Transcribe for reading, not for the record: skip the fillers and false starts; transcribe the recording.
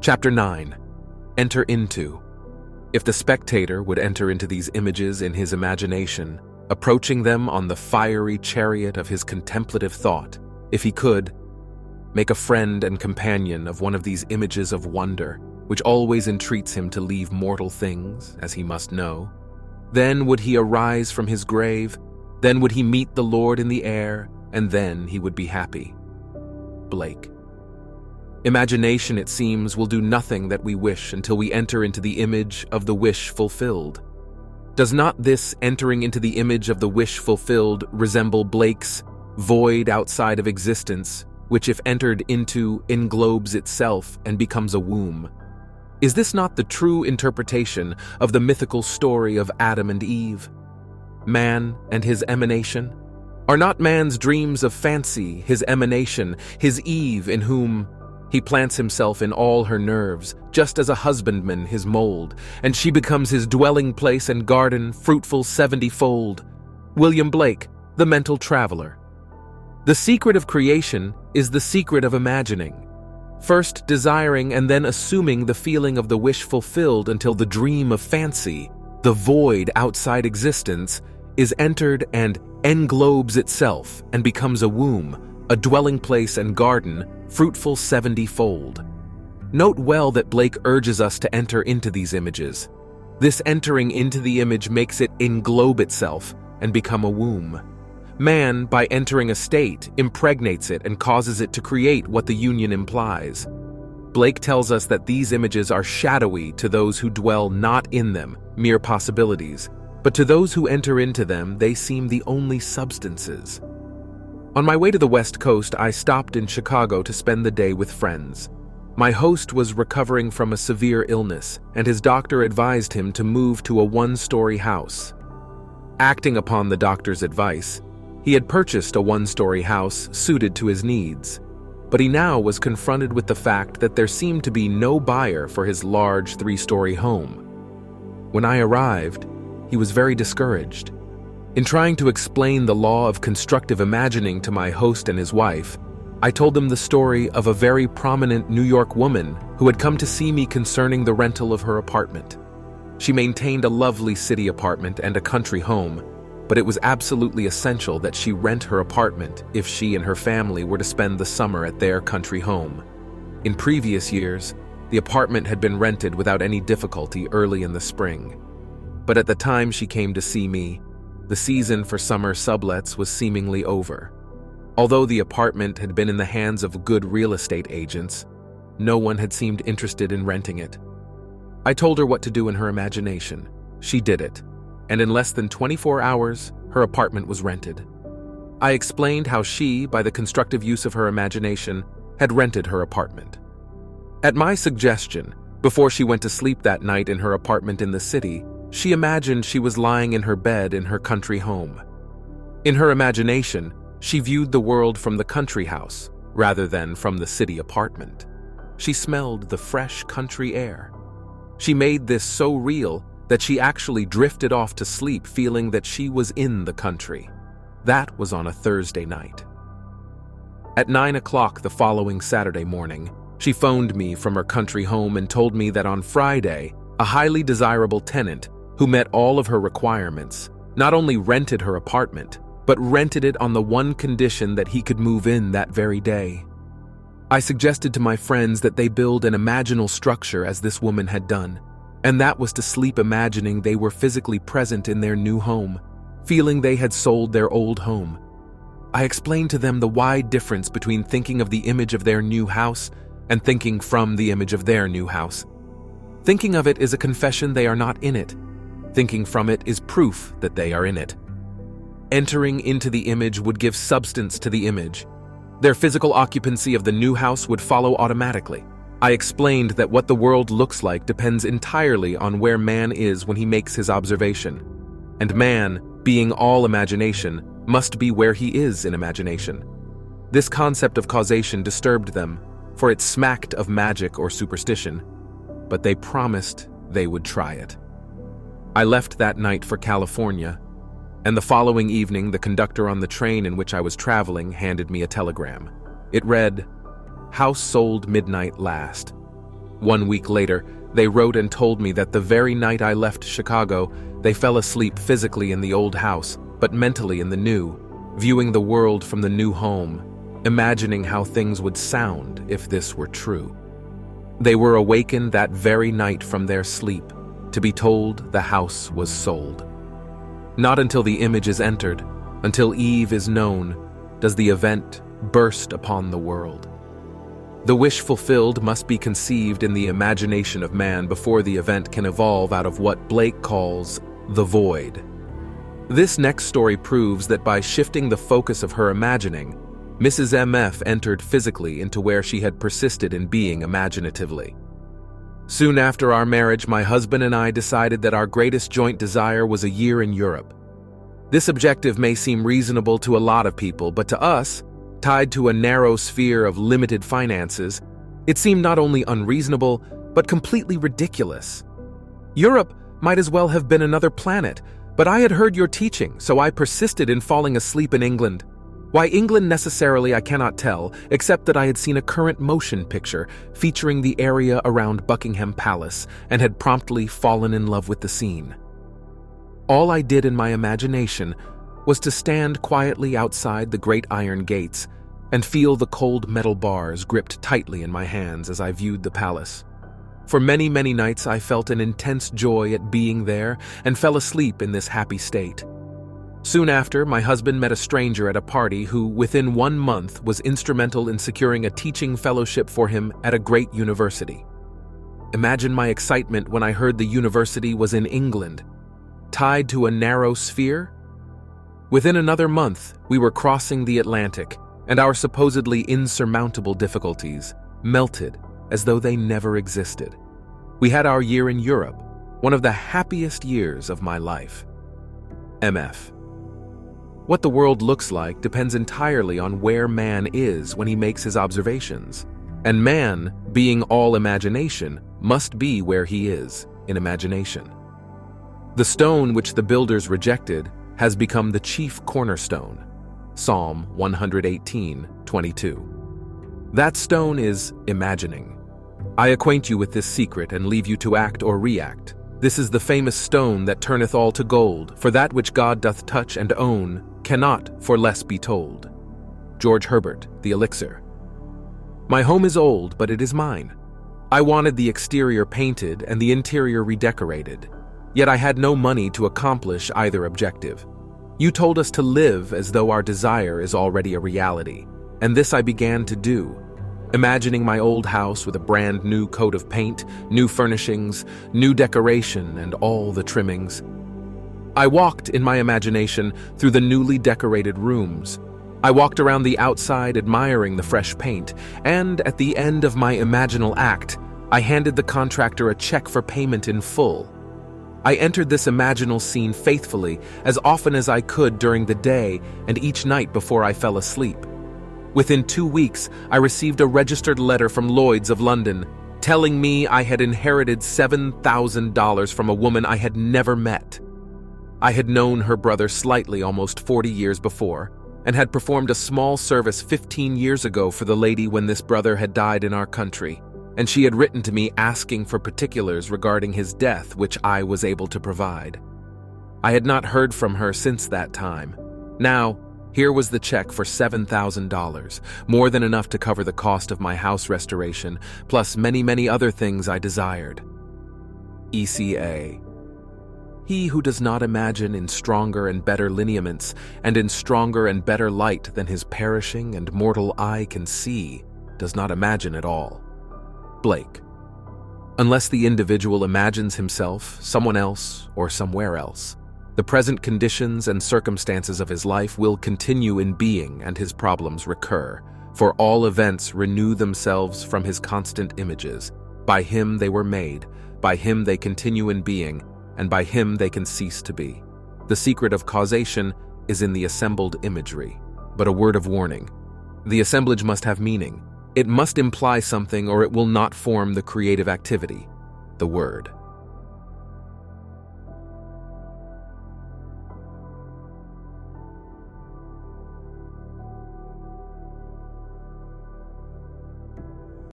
Chapter 9. Enter into. If the spectator would enter into these images in his imagination, approaching them on the fiery chariot of his contemplative thought, if he could, make a friend and companion of one of these images of wonder, which always entreats him to leave mortal things, as he must know, then would he arise from his grave, then would he meet the Lord in the air, and then he would be happy. Blake. Imagination, it seems, will do nothing that we wish until we enter into the image of the wish fulfilled. Does not this entering into the image of the wish fulfilled resemble Blake's void outside of existence, which if entered into englobes itself and becomes a womb? Is this not the true interpretation of the mythical story of Adam and Eve? Man and his emanation? Are not man's dreams of fancy his emanation, his Eve in whom he plants himself in all her nerves, just as a husbandman his mold, and she becomes his dwelling place and garden, fruitful 70-fold? William Blake, The Mental Traveler. The secret of creation is the secret of imagining, first desiring and then assuming the feeling of the wish fulfilled until the dream of fancy, the void outside existence, is entered and englobes itself and becomes a womb, a dwelling place and garden, fruitful 70-fold. Note well that Blake urges us to enter into these images. This entering into the image makes it englobe itself and become a womb. Man, by entering a state, impregnates it and causes it to create what the union implies. Blake tells us that these images are shadowy to those who dwell not in them, mere possibilities, but to those who enter into them, they seem the only substances. On my way to the West Coast, I stopped in Chicago to spend the day with friends. My host was recovering from a severe illness, and his doctor advised him to move to a one-story house. Acting upon the doctor's advice, he had purchased a one-story house suited to his needs, but he now was confronted with the fact that there seemed to be no buyer for his large three-story home. When I arrived, he was very discouraged. In trying to explain the law of constructive imagining to my host and his wife, I told them the story of a very prominent New York woman who had come to see me concerning the rental of her apartment. She maintained a lovely city apartment and a country home, but it was absolutely essential that she rent her apartment if she and her family were to spend the summer at their country home. In previous years, the apartment had been rented without any difficulty early in the spring. But at the time she came to see me, the season for summer sublets was seemingly over. Although the apartment had been in the hands of good real estate agents, no one had seemed interested in renting it. I told her what to do in her imagination. She did it, and in less than 24 hours, her apartment was rented. I explained how she, by the constructive use of her imagination, had rented her apartment. At my suggestion, before she went to sleep that night in her apartment in the city, she imagined she was lying in her bed in her country home. In her imagination, she viewed the world from the country house, rather than from the city apartment. She smelled the fresh country air. She made this so real that she actually drifted off to sleep feeling that she was in the country. That was on a Thursday night. At 9 o'clock the following Saturday morning, she phoned me from her country home and told me that on Friday, a highly desirable tenant who met all of her requirements not only rented her apartment, but rented it on the one condition that he could move in that very day. I suggested to my friends that they build an imaginal structure as this woman had done, and that was to sleep imagining they were physically present in their new home, feeling they had sold their old home. I explained to them the wide difference between thinking of the image of their new house and thinking from the image of their new house. Thinking of it is a confession they are not in it. Thinking from it is proof that they are in it. Entering into the image would give substance to the image. Their physical occupancy of the new house would follow automatically. I explained that what the world looks like depends entirely on where man is when he makes his observation. And man, being all imagination, must be where he is in imagination. This concept of causation disturbed them, for it smacked of magic or superstition, but they promised they would try it. I left that night for California, and the following evening the conductor on the train in which I was traveling handed me a telegram. It read, "House sold midnight last. 1 week later, they wrote and told me that the very night I left Chicago, they fell asleep physically in the old house, but mentally in the new, viewing the world from the new home, imagining how things would sound if this were true. They were awakened that very night from their sleep to be told the house was sold. Not until the image is entered, until Eve is known, does the event burst upon the world. The wish fulfilled must be conceived in the imagination of man before the event can evolve out of what Blake calls the void. This next story proves that by shifting the focus of her imagining, Mrs. MF entered physically into where she had persisted in being imaginatively. Soon after our marriage, my husband and I decided that our greatest joint desire was a year in Europe. This objective may seem reasonable to a lot of people, but to us, tied to a narrow sphere of limited finances, it seemed not only unreasonable, but completely ridiculous. Europe might as well have been another planet, but I had heard your teaching, so I persisted in falling asleep in England. Why England necessarily I cannot tell, except that I had seen a current motion picture featuring the area around Buckingham Palace and had promptly fallen in love with the scene. All I did in my imagination was to stand quietly outside the great iron gates and feel the cold metal bars gripped tightly in my hands as I viewed the palace. For many, many nights I felt an intense joy at being there and fell asleep in this happy state. Soon after, my husband met a stranger at a party who, within 1 month, was instrumental in securing a teaching fellowship for him at a great university. Imagine my excitement when I heard the university was in England, tied to a narrow sphere. Within another month, we were crossing the Atlantic, and our supposedly insurmountable difficulties melted as though they never existed. We had our year in Europe, one of the happiest years of my life. MF. What the world looks like depends entirely on where man is when he makes his observations, and man, being all imagination, must be where he is in imagination. The stone which the builders rejected has become the chief cornerstone. Psalm 118:22. That stone is imagining. I acquaint you with this secret and leave you to act or react. This is the famous stone that turneth all to gold, for that which God doth touch and own cannot for less be told. George Herbert, The Elixir. My home is old, but it is mine. I wanted the exterior painted and the interior redecorated, yet I had no money to accomplish either objective. You told us to live as though our desire is already a reality, and this I began to do, imagining my old house with a brand new coat of paint, new furnishings, new decoration, and all the trimmings. I walked in my imagination through the newly decorated rooms. I walked around the outside admiring the fresh paint, and at the end of my imaginal act, I handed the contractor a check for payment in full. I entered this imaginal scene faithfully as often as I could during the day and each night before I fell asleep. Within 2 weeks, I received a registered letter from Lloyd's of London telling me I had inherited $7,000 from a woman I had never met. I had known her brother slightly almost 40 years before and had performed a small service 15 years ago for the lady when this brother had died in our country, and she had written to me asking for particulars regarding his death, which I was able to provide. I had not heard from her since that time. Now, here was the check for $7,000, more than enough to cover the cost of my house restoration, plus many, many other things I desired. ECA. He who does not imagine in stronger and better lineaments and in stronger and better light than his perishing and mortal eye can see, does not imagine at all. Blake. Unless the individual imagines himself, someone else, or somewhere else, the present conditions and circumstances of his life will continue in being and his problems recur, for all events renew themselves from his constant images. By him they were made, by him they continue in being, and by him they can cease to be. The secret of causation is in the assembled imagery. But a word of warning. The assemblage must have meaning. It must imply something or it will not form the creative activity, the word.